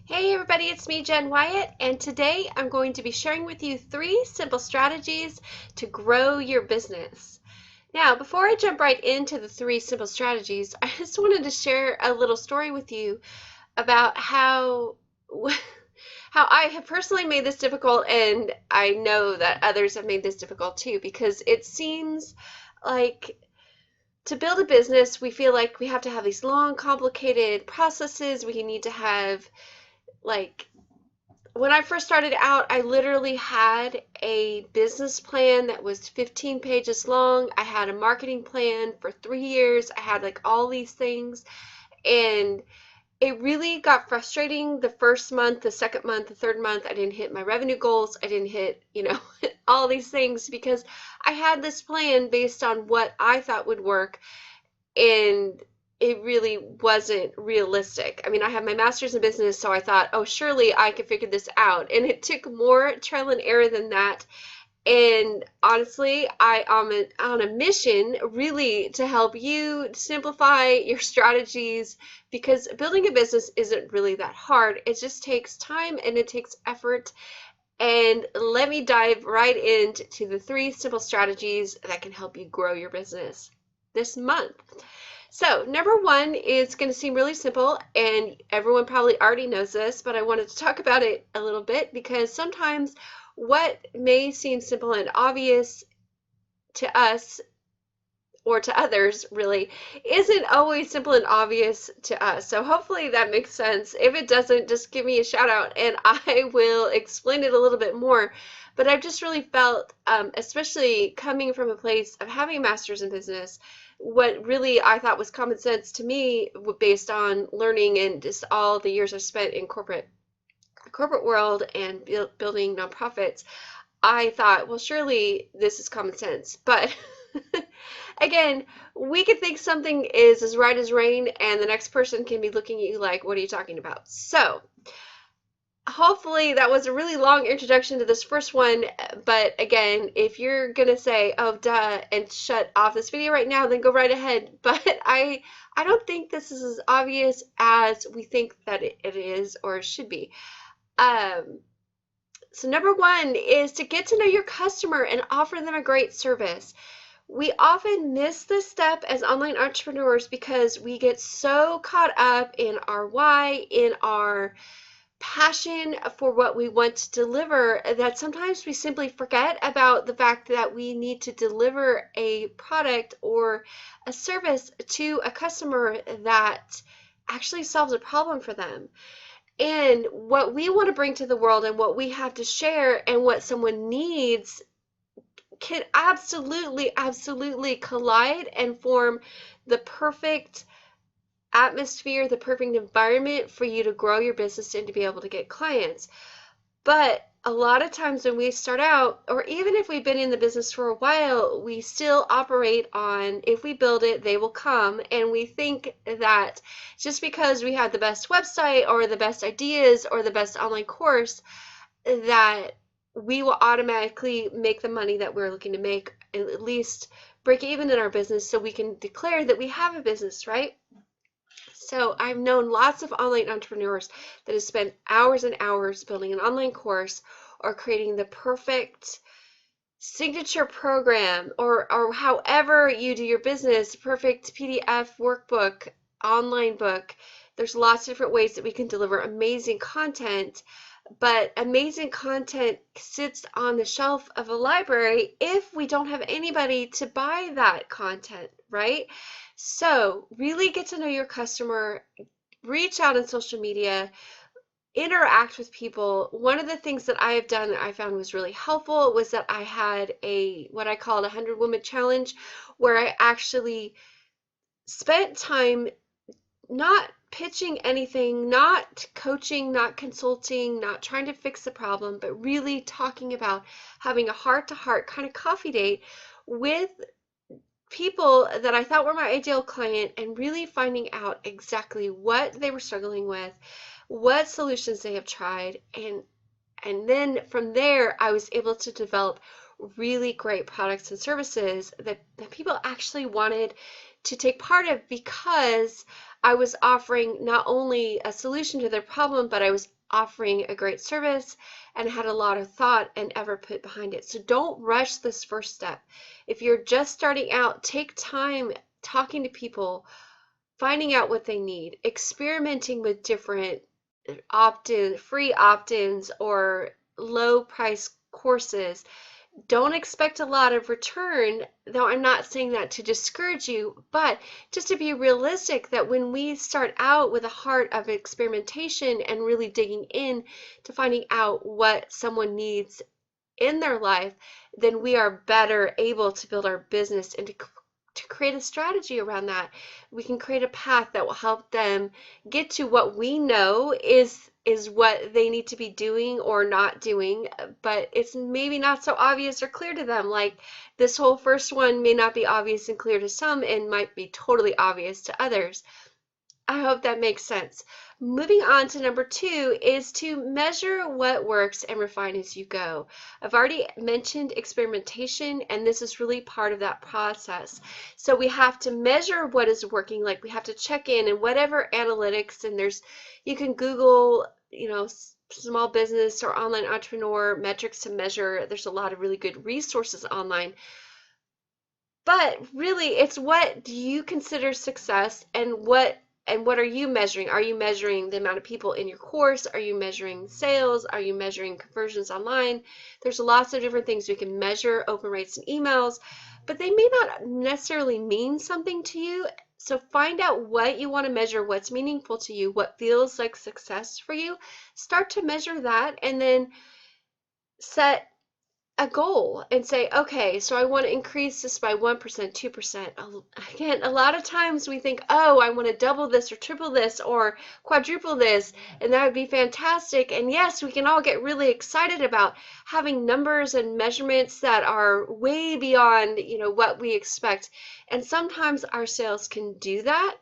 Hey everybody, it's me, Jen Wyatt, and today I'm going to be sharing with you 3 simple strategies to grow your business. Now, before I jump right into the 3 simple strategies, I just wanted to share a little story with you about how I have personally made this difficult, and I know that others have made this difficult too, because it seems like to build a business, we feel like we have to have these long, complicated processes. We need to have like when I first started out, I literally had a business plan that was 15 pages long. I had a marketing plan for 3 years. I had like all these things. And it really got frustrating the first month, the second month, the third month. I didn't hit my revenue goals. I didn't hit, all these things because I had this plan based on what I thought would work. And it really wasn't realistic. I mean, I have my master's in business, so I thought, oh, surely I could figure this out. And it took more trial and error than that. And honestly, I am on a mission really to help you simplify your strategies, because building a business isn't really that hard. It just takes time and it takes effort. And let me dive right into the 3 simple strategies that can help you grow your business this month. So, number 1 is going to seem really simple, and everyone probably already knows this, but I wanted to talk about it a little bit because sometimes what may seem simple and obvious to us or to others really isn't always simple and obvious to us. So hopefully that makes sense. If it doesn't, just give me a shout out and I will explain it a little bit more. But I've just really felt, especially coming from a place of having a master's in business, what really I thought was common sense to me based on learning and just all the years I've spent in corporate world and building nonprofits, I thought, well, surely this is common sense. But again, we could think something is as right as rain, and the next person can be looking at you like, what are you talking about? So hopefully that was a really long introduction to this first one. But again, if you're going to say, oh, duh, and shut off this video right now, then go right ahead. But I don't think this is as obvious as we think that it is or should be. So number 1 is to get to know your customer and offer them a great service. We often miss this step as online entrepreneurs because we get so caught up in our why, in our passion for what we want to deliver, that sometimes we simply forget about the fact that we need to deliver a product or a service to a customer that actually solves a problem for them. And what we want to bring to the world and what we have to share and what someone needs can absolutely collide and form the perfect atmosphere, the perfect environment for you to grow your business and to be able to get clients. But a lot of times when we start out, or even if we've been in the business for a while, we still operate on, if we build it, they will come. And we think that just because we have the best website or the best ideas or the best online course, that we will automatically make the money that we're looking to make, at least break even in our business, so we can declare that we have a business, right? So I've known lots of online entrepreneurs that have spent hours and hours building an online course or creating the perfect signature program, or however you do your business, perfect PDF workbook, online book. There's lots of different ways that we can deliver amazing content, but amazing content sits on the shelf of a library if we don't have anybody to buy that content, right? So really get to know your customer, reach out on social media, interact with people. One of the things that I have done that I found was really helpful was that I had what I called a 100-woman challenge, where I actually spent time not pitching anything, not coaching, not consulting, not trying to fix the problem, but really talking about having a heart-to-heart kind of coffee date with people that I thought were my ideal client, and really finding out exactly what they were struggling with, what solutions they have tried, and then from there I was able to develop really great products and services that people actually wanted to take part of, because I was offering not only a solution to their problem, but I was offering a great service and had a lot of thought and effort put behind it. So don't rush this first step. If you're just starting out, take time talking to people, finding out what they need, experimenting with different free opt-ins or low price courses. Don't expect a lot of return, though I'm not saying that to discourage you, but just to be realistic that when we start out with a heart of experimentation and really digging in to finding out what someone needs in their life, then we are better able to build our business and to create a strategy around that. We can create a path that will help them get to what we know is what they need to be doing or not doing, but it's maybe not so obvious or clear to them. Like this whole first one may not be obvious and clear to some and might be totally obvious to others. I hope that makes sense. Moving on to number 2 is to measure what works and refine as you go. I've already mentioned experimentation, and this is really part of that process. So we have to measure what is working, like we have to check in and whatever analytics, and you can Google, small business or online entrepreneur metrics to measure. There's a lot of really good resources online. But really, it's what do you consider success and what are you measuring? Are you measuring the amount of people in your course? Are you measuring sales? Are you measuring conversions online? There's lots of different things we can measure, open rates and emails, but they may not necessarily mean something to you. So find out what you want to measure, what's meaningful to you, what feels like success for you. Start to measure that and then set a goal and say, okay, so I want to increase this by 1%, 2%. Again, a lot of times we think, oh, I want to double this or triple this or quadruple this, and that would be fantastic. And yes, we can all get really excited about having numbers and measurements that are way beyond, what we expect. And sometimes our sales can do that.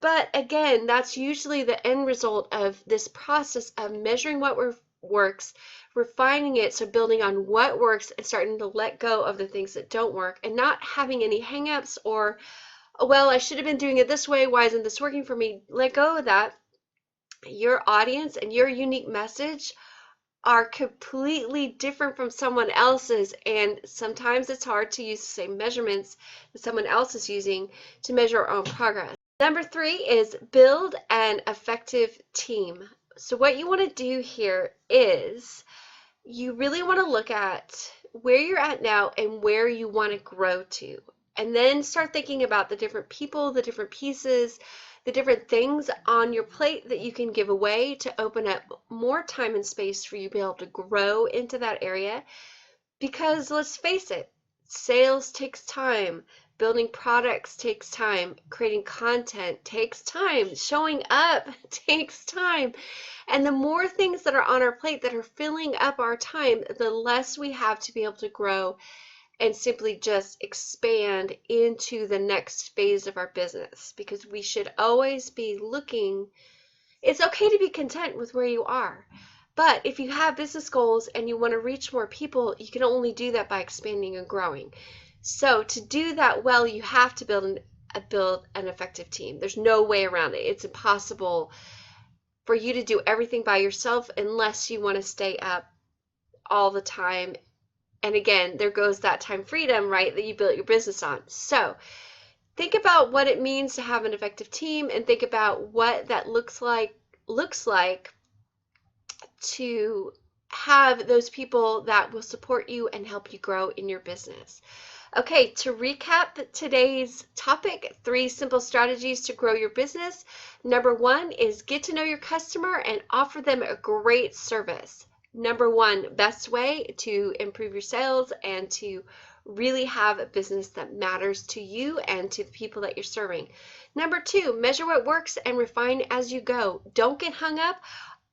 But again, that's usually the end result of this process of measuring what works, refining it, so building on what works and starting to let go of the things that don't work and not having any hangups or, oh, well, I should have been doing it this way. Why isn't this working for me? Let go of that. Your audience and your unique message are completely different from someone else's, and sometimes it's hard to use the same measurements that someone else is using to measure our own progress. Number 3 is build an effective team. So what you want to do here is you really want to look at where you're at now and where you want to grow to. And then start thinking about the different people, the different pieces, the different things on your plate that you can give away to open up more time and space for you to be able to grow into that area. Because let's face it, sales takes time. Building products takes time. Creating content takes time. Showing up takes time. And the more things that are on our plate that are filling up our time, the less we have to be able to grow and simply just expand into the next phase of our business. Because we should always be looking. It's okay to be content with where you are. But if you have business goals and you want to reach more people, you can only do that by expanding and growing. So to do that well, you have to build an effective team. There's no way around it. It's impossible for you to do everything by yourself unless you want to stay up all the time. And again, there goes that time freedom, right, that you built your business on. So think about what it means to have an effective team and think about what that looks like to have those people that will support you and help you grow in your business. Okay, to recap today's topic, 3 simple strategies to grow your business. Number 1 is get to know your customer and offer them a great service. Number 1, best way to improve your sales and to really have a business that matters to you and to the people that you're serving. Number 2, measure what works and refine as you go. Don't get hung up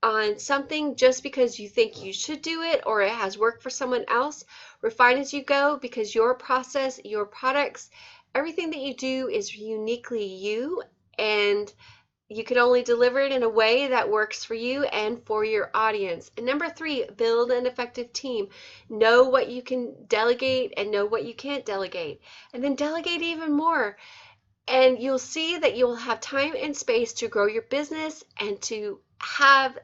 on something just because you think you should do it or it has worked for someone else. Refine as you go, because your process, your products, everything that you do is uniquely you, and you can only deliver it in a way that works for you and for your audience. And number 3, build an effective team. Know what you can delegate and know what you can't delegate, and then delegate even more. And you'll see that you'll have time and space to grow your business and to have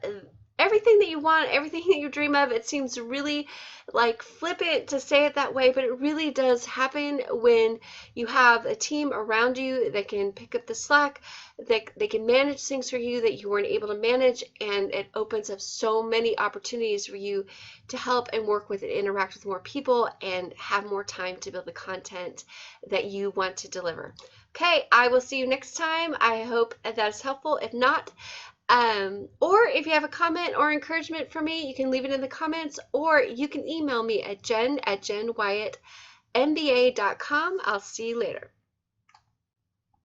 everything that you want, everything that you dream of. It seems really like flippant to say it that way, but it really does happen when you have a team around you that can pick up the slack, that they can manage things for you that you weren't able to manage, and it opens up so many opportunities for you to help and work with and interact with more people and have more time to build the content that you want to deliver. Okay, I will see you next time. I hope that is helpful. If not, or if you have a comment or encouragement for me, you can leave it in the comments, or you can email me at jen@jenwyattmba.com. I'll see you later.